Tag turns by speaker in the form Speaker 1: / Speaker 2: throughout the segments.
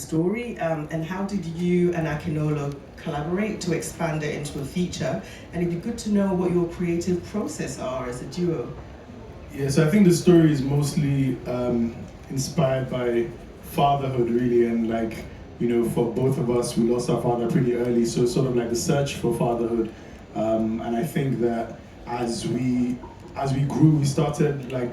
Speaker 1: story, and how did you and Akinola collaborate to expand it into a feature? And it'd be good to know what your creative process are as a duo.
Speaker 2: Yeah, so I think the story is mostly inspired by fatherhood, really, and like, for both of us, we lost our father pretty early, so it's sort of like the search for fatherhood. And I think that as we grew, we started like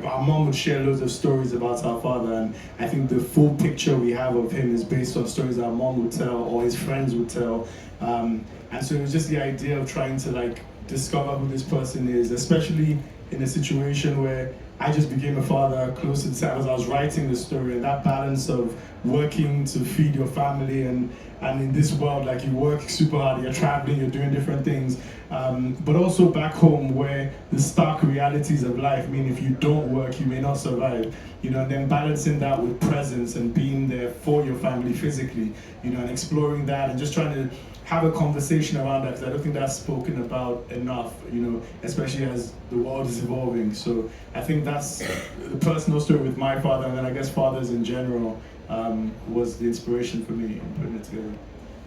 Speaker 2: our mom would share loads of stories about our father, and I think the full picture we have of him is based on stories our mom would tell or his friends would tell. And so it was just the idea of trying to like discover who this person is, especially in a situation where I just became a father close to the time as I was writing the story, and that balance of working to feed your family and in this world, like you work super hard, you're traveling, you're doing different things, but also back home where the stark realities of life mean if you don't work, you may not survive, and then balancing that with presence and being there for your family physically, and exploring that and just trying to have a conversation around that, because I don't think that's spoken about enough, especially as the world is evolving. So I think that's the personal story with my father, and then I guess fathers in general was the inspiration for me in putting it together.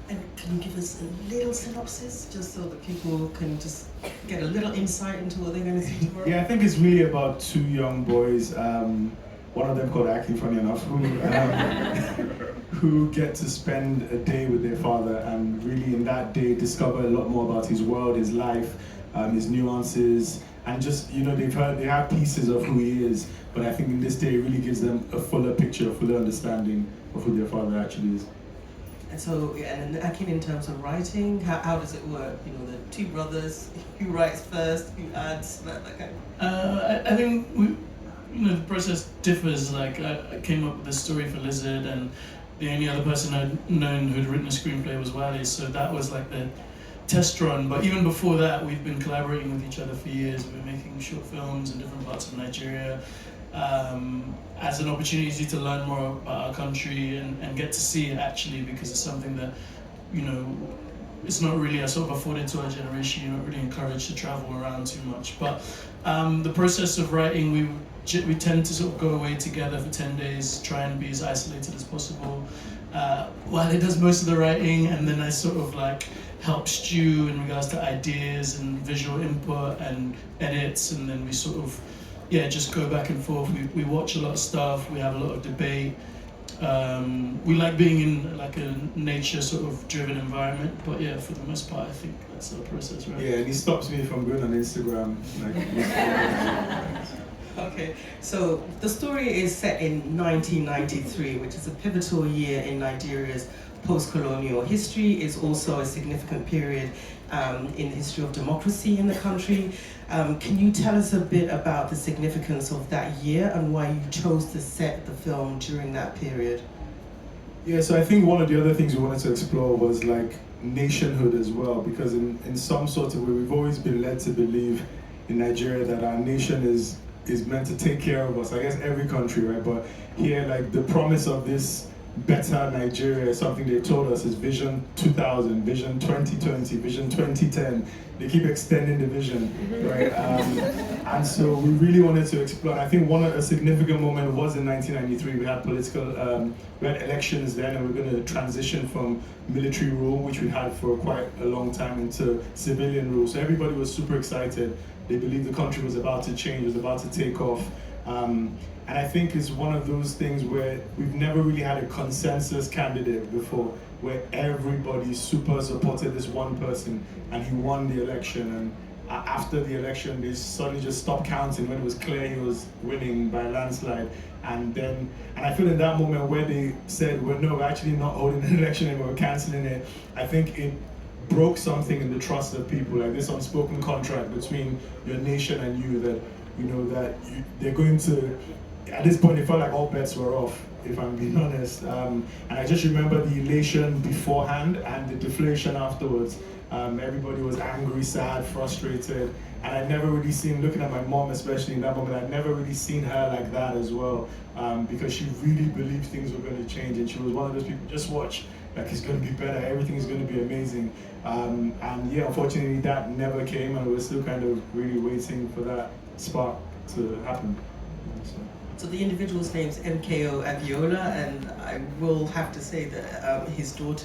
Speaker 1: And can you give us a little synopsis, just so that people can just get a little insight into what they're going to see tomorrow?
Speaker 2: Yeah, I think it's really about two young boys, one of them called Aki, funny enough, who get to spend a day with their father and really in that day discover a lot more about his world, his life, his nuances, and just, they have pieces of who he is, but I think in this day it really gives them a fuller picture, a fuller understanding of who their father actually is.
Speaker 1: And so, and Akin, in terms of writing, how does it work? The two brothers, who writes first, who adds, that kind of...
Speaker 3: I think the process differs. Like I came up with this story for Lizard, and the only other person I'd known who'd written a screenplay was Wally, so that was like the test run. But even before that, we've been collaborating with each other for years. We've been making short films in different parts of Nigeria as an opportunity to learn more about our country and get to see it actually, because it's something that, it's not really a sort of afforded to our generation. You're not really encouraged to travel around too much. But the process of writing, we tend to sort of go away together for 10 days, try and be as isolated as possible, while he does most of the writing, and then I sort of like help Stu in regards to ideas and visual input and edits, and then we sort of, just go back and forth. We watch a lot of stuff, we have a lot of debate. We like being in like a nature sort of driven environment, but yeah, for the most part, I think that's the process, right?
Speaker 2: Yeah, and he stops me from going on Instagram.
Speaker 1: Okay, so the story is set in 1993, which is a pivotal year in Nigeria's post-colonial history. It's also a significant period in the history of democracy in the country. Can you tell us a bit about the significance of that year and why you chose to set the film during that period?
Speaker 2: Yeah, so I think one of the other things we wanted to explore was like nationhood as well, because in some sort of way we've always been led to believe in Nigeria that our nation is meant to take care of us. I guess every country, right? But here, like the promise of this better Nigeria is something they told us is Vision 2000, Vision 2020, Vision 2010. They keep extending the vision, right? And so we really wanted to explore. I think a significant moment was in 1993. We had we had elections then, and we're going to transition from military rule, which we had for quite a long time, into civilian rule. So everybody was super excited. They believed the country was about to change, was about to take off. And I think it's one of those things where we've never really had a consensus candidate before, where everybody super supported this one person and he won the election. And after the election, they suddenly just stopped counting when it was clear he was winning by a landslide. And I feel in that moment where they said, well, no, we're actually not holding an election anymore, we're canceling it, I think it broke something in the trust of people, like this unspoken contract between your nation and you, that they're going to, at this point it felt like all bets were off, if I'm being honest. And I just remember the elation beforehand and the deflation afterwards. Everybody was angry, sad, frustrated, and I'd never really seen, looking at my mom especially in that moment, I'd never really seen her like that as well, because she really believed things were going to change, and she was one of those people, just watch, like it's going to be better, everything is going to be amazing. And yeah, unfortunately that never came, and we're still kind of really waiting for that spark to happen.
Speaker 1: So the individual's name's MKO Abiola, and I will have to say that his daughter